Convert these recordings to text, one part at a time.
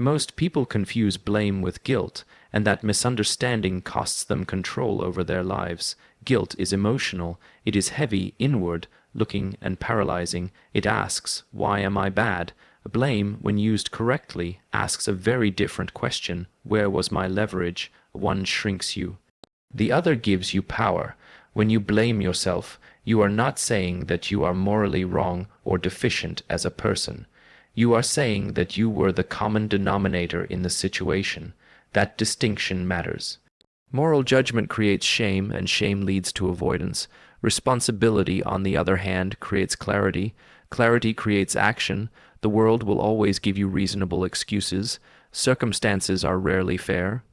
Most people confuse blame with guilt, and that misunderstanding costs them control over their lives. Guilt is emotional. It is heavy, inward, looking, and paralyzing. It asks, "Why am I bad?" Blame, when used correctly, asks a very different question. Where was my leverage? One shrinks you. The other gives you power. When you blame yourself, you are not saying that you are morally wrong or deficient as a person. You are saying that you were the common denominator in the situation. That distinction matters. Moral judgment creates shame, and shame leads to avoidance. Responsibility, on the other hand, creates clarity. Clarity creates action. The world will always give you reasonable excuses. Circumstances are rarely fair.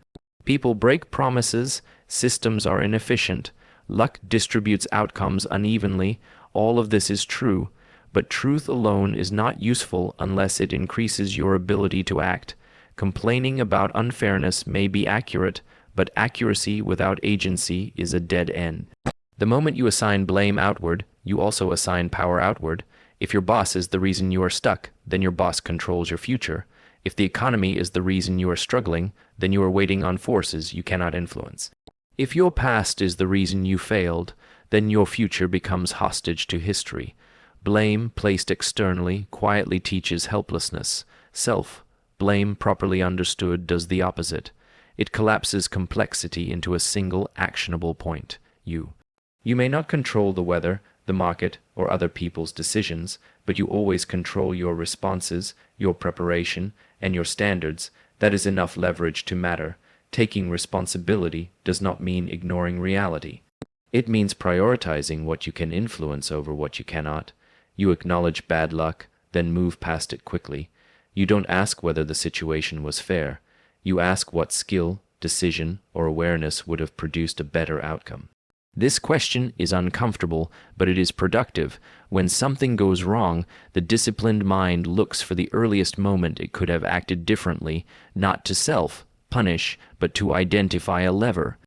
People break promises. Systems are inefficient. Luck distributes outcomes unevenly. All of this is true, but truth alone is not useful unless it increases your ability to act. Complaining about unfairness may be accurate, but accuracy without agency is a dead end. The moment you assign blame outward, you also assign power outward. If your boss is the reason you are stuck, then your boss controls your future. If the economy is the reason you are struggling, then you are waiting on forces you cannot influence. If your past is the reason you failed, then your future becomes hostage to history. Blame, placed externally, quietly teaches helplessness. Self-blame, properly understood, does the opposite. It collapses complexity into a single actionable point: you. You may not control the weather, the market, or other people's decisions, but you always control your responses, your preparation, and your standards. That is enough leverage to matter. Taking responsibility does not mean ignoring reality. It means prioritizing what you can influence over what you cannot. You acknowledge bad luck, then move past it quickly. You don't ask whether the situation was fair. You ask what skill, decision, or awareness would have produced a better outcome. This question is uncomfortable, but it is productive. When something goes wrong, the disciplined mind looks for the earliest moment it could have acted differently, not to self-punish, but to identify a lever.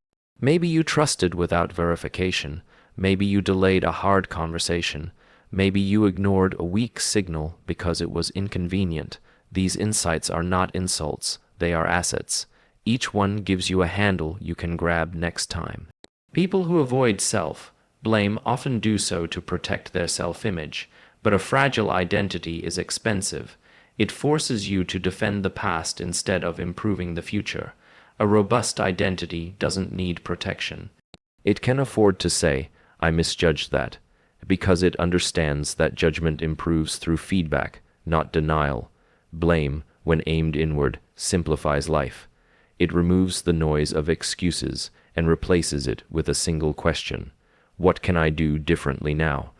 Maybe you trusted without verification. Maybe you delayed a hard conversation. Maybe you ignored a weak signal because it was inconvenient. These insights are not insults, they are assets. Each one gives you a handle you can grab next time. People who avoid self-blame often do so to protect their self-image, but a fragile identity is expensive. It forces you to defend the past instead of improving the future. A robust identity doesn't need protection. It can afford to say, "I misjudged that," because it understands that judgment improves through feedback, not denial. Blame, when aimed inward, simplifies life. It removes the noise of excuses and replaces it with a single question: what can I do differently now?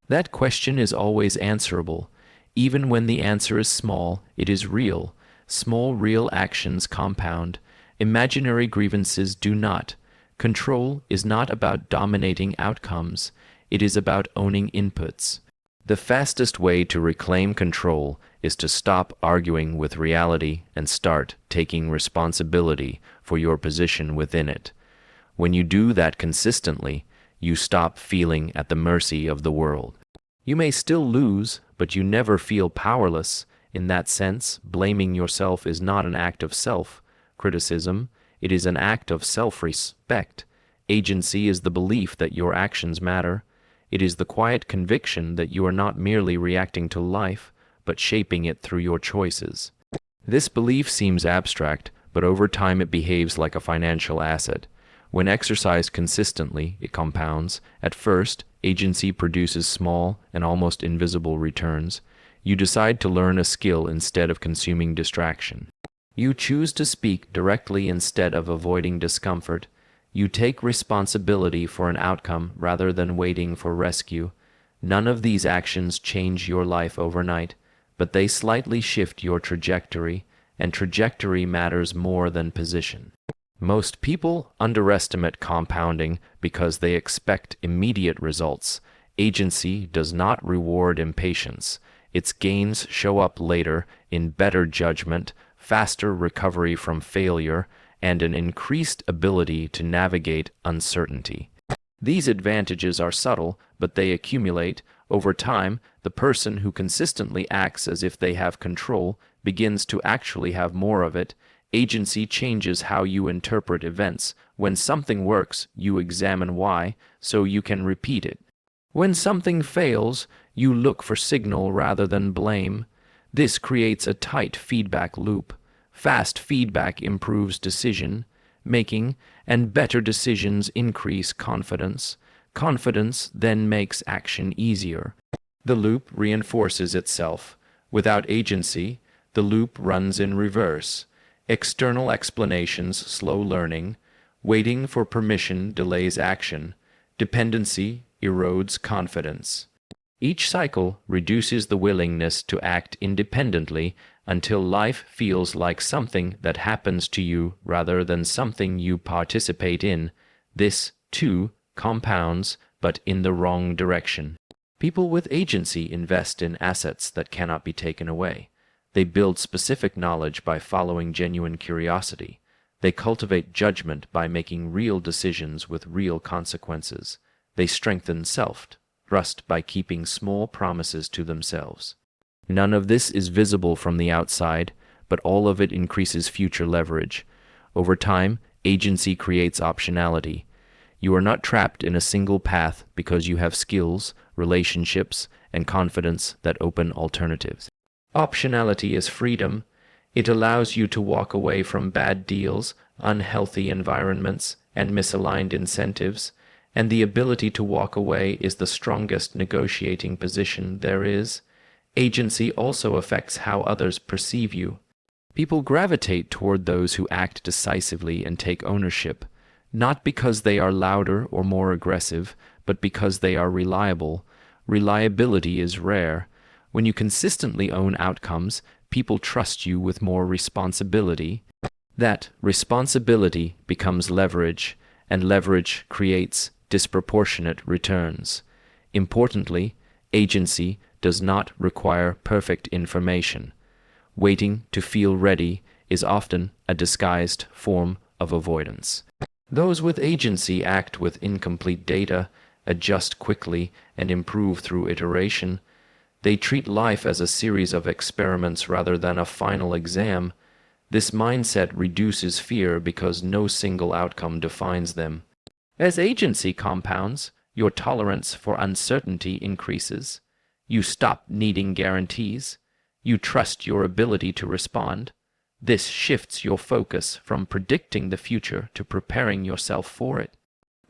That question is always answerable. Even when the answer is small, it is real. Small, real actions compound. Imaginary grievances do not. Control is not about dominating outcomes. It is about owning inputs. The fastest way to reclaim control is to stop arguing with reality and start taking responsibility for your position within it. When you do that consistently, you stop feeling at the mercy of the world. You may still lose, but you never feel powerless. In that sense, blaming yourself is not an act of self-criticism. It is an act of self-respect. Agency is the belief that your actions matter. It is the quiet conviction that you are not merely reacting to life, but shaping it through your choices. This belief seems abstract, but over time it behaves like a financial asset. When exercised consistently, it compounds. At first, agency produces small and almost invisible returns. You decide to learn a skill instead of consuming distraction. You choose to speak directly instead of avoiding discomfort. You take responsibility for an outcome rather than waiting for rescue. None of these actions change your life overnight, but they slightly shift your trajectory, and trajectory matters more than position. Most people underestimate compounding because they expect immediate results. Agency does not reward impatience. Its gains show up later in better judgment, faster recovery from failure, and an increased ability to navigate uncertainty. These advantages are subtle, but they accumulate. Over time, the person who consistently acts as if they have control begins to actually have more of it. Agency changes how you interpret events. When something works, you examine why, so you can repeat it. When something fails, you look for signal rather than blame. This creates a tight feedback loop. Fast feedback improves decision making, and better decisions increase confidence. Confidence then makes action easier. The loop reinforces itself. Without agency, the loop runs in reverse. External explanations slow learning. Waiting for permission delays action. Dependency erodes confidence. Each cycle reduces the willingness to act independently until life feels like something that happens to you rather than something you participate in. This, too, compounds, but in the wrong direction. People with agency invest in assets that cannot be taken away. They build specific knowledge by following genuine curiosity. They cultivate judgment by making real decisions with real consequences. They strengthen self-trust by keeping small promises to themselves. None of this is visible from the outside, but all of it increases future leverage. Over time, agency creates optionality. You are not trapped in a single path because you have skills, relationships, and confidence that open alternatives. Optionality is freedom. It allows you to walk away from bad deals, unhealthy environments, and misaligned incentives, and the ability to walk away is the strongest negotiating position there is. Agency also affects how others perceive you. People gravitate toward those who act decisively and take ownership, not because they are louder or more aggressive, but because they are reliable. Reliability is rare. When you consistently own outcomes, people trust you with more responsibility. That responsibility becomes leverage, and leverage creates disproportionate returns. Importantly, agency does not require perfect information. Waiting to feel ready is often a disguised form of avoidance. Those with agency act with incomplete data, adjust quickly, and improve through iteration. They treat life as a series of experiments rather than a final exam. This mindset reduces fear because no single outcome defines them. As agency compounds, your tolerance for uncertainty increases. You stop needing guarantees. You trust your ability to respond. This shifts your focus from predicting the future to preparing yourself for it.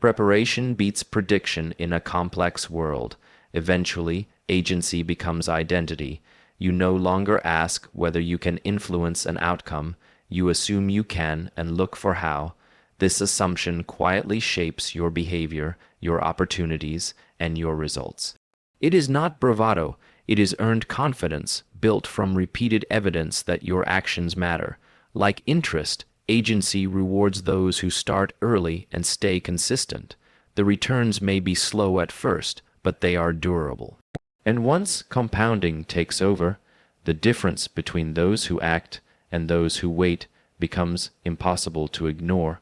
Preparation beats prediction in a complex world. Eventually, agency becomes identity. You no longer ask whether you can influence an outcome. You assume you can and look for how. This assumption quietly shapes your behavior, your opportunities, and your results. It is not bravado. It is earned confidence, built from repeated evidence that your actions matter. Like interest, agency rewards those who start early and stay consistent. The returns may be slow at first, but they are durable. And once compounding takes over, the difference between those who act and those who wait becomes impossible to ignore.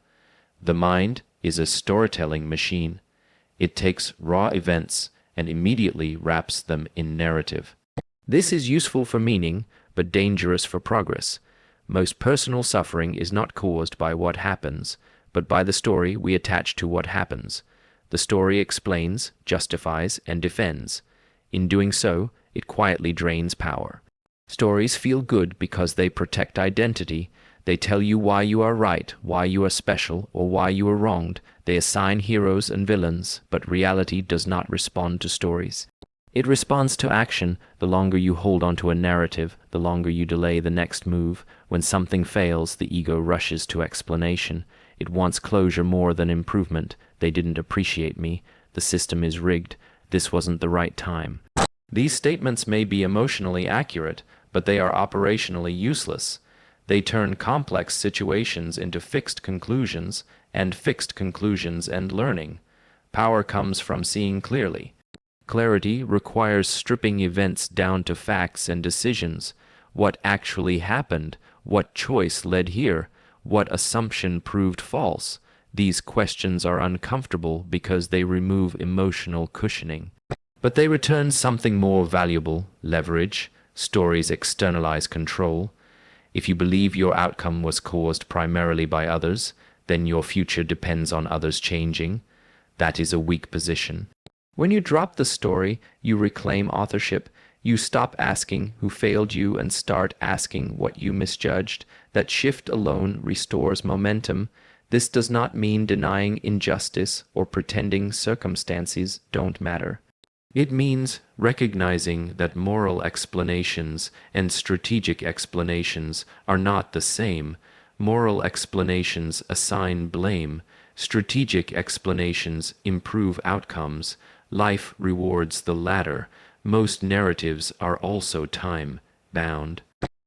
The mind is a storytelling machine. It takes raw events and immediately wraps them in narrative. This is useful for meaning, but dangerous for progress. Most personal suffering is not caused by what happens, but by the story we attach to what happens. The story explains, justifies, and defends. In doing so, it quietly drains power. Stories feel good because they protect identity. They tell you why you are right, why you are special, or why you are wronged. They assign heroes and villains, but reality does not respond to stories. It responds to action. The longer you hold onto a narrative, the longer you delay the next move. When something fails, the ego rushes to explanation. It wants closure more than improvement. They didn't appreciate me. The system is rigged. This wasn't the right time. These statements may be emotionally accurate, but they are operationally useless. They turn complex situations into fixed conclusions, and fixed conclusions end learning. Power comes from seeing clearly. Clarity requires stripping events down to facts and decisions. What actually happened? What choice led here? What assumption proved false? These questions are uncomfortable because they remove emotional cushioning. But they return something more valuable: leverage. Stories externalize control. If you believe your outcome was caused primarily by others, then your future depends on others changing. That is a weak position. When you drop the story, you reclaim authorship. You stop asking who failed you and start asking what you misjudged. That shift alone restores momentum. This does not mean denying injustice or pretending circumstances don't matter. It means recognizing that moral explanations and strategic explanations are not the same. Moral explanations assign blame. Strategic explanations improve outcomes. Life rewards the latter. Most narratives are also time-bound.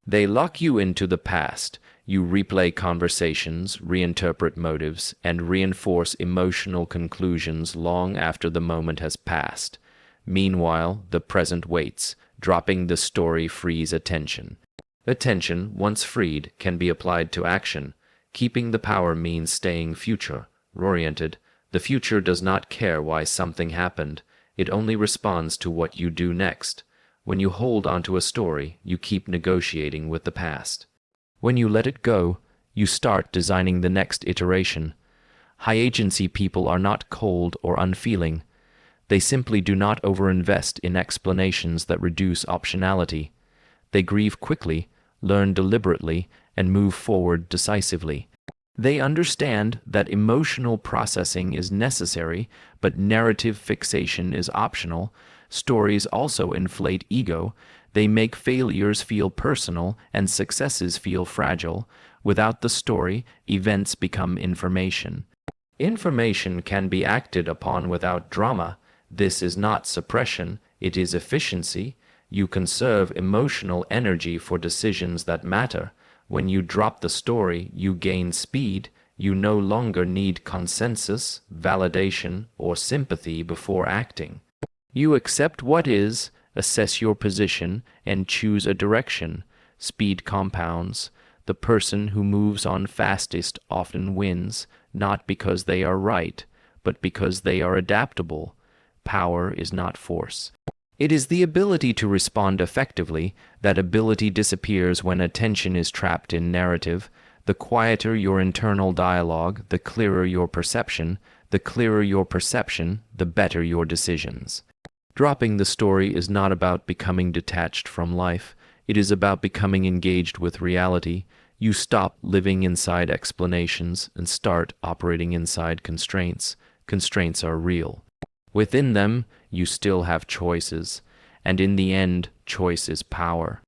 They lock you into the past. You replay conversations, reinterpret motives, and reinforce emotional conclusions long after the moment has passed. Meanwhile, the present waits. Dropping the story frees attention. Attention, once freed, can be applied to action. Keeping the power means staying future-oriented. The future does not care why something happened. It only responds to what you do next. When you hold onto a story, you keep negotiating with the past. When you let it go, you start designing the next iteration. High-agency people are not cold or unfeeling. They simply do not overinvest in explanations that reduce optionality. They grieve quickly, learn deliberately, and move forward decisively. They understand that emotional processing is necessary, but narrative fixation is optional. Stories also inflate ego. They make failures feel personal and successes feel fragile. Without the story, events become information. Information can be acted upon without drama. This is not suppression, it is efficiency. You conserve emotional energy for decisions that matter. When you drop the story, you gain speed. You no longer need consensus, validation, or sympathy before acting. You accept what is, assess your position, and choose a direction. Speed compounds. The person who moves on fastest often wins, not because they are right, but because they are adaptable. Power is not force. It is the ability to respond effectively. That ability disappears when attention is trapped in narrative. The quieter your internal dialogue, the clearer your perception. The clearer your perception, the better your decisions. Dropping the story is not about becoming detached from life. It is about becoming engaged with reality. You stop living inside explanations and start operating inside constraints. Constraints are real. Within them, you still have choices, and in the end, choice is power.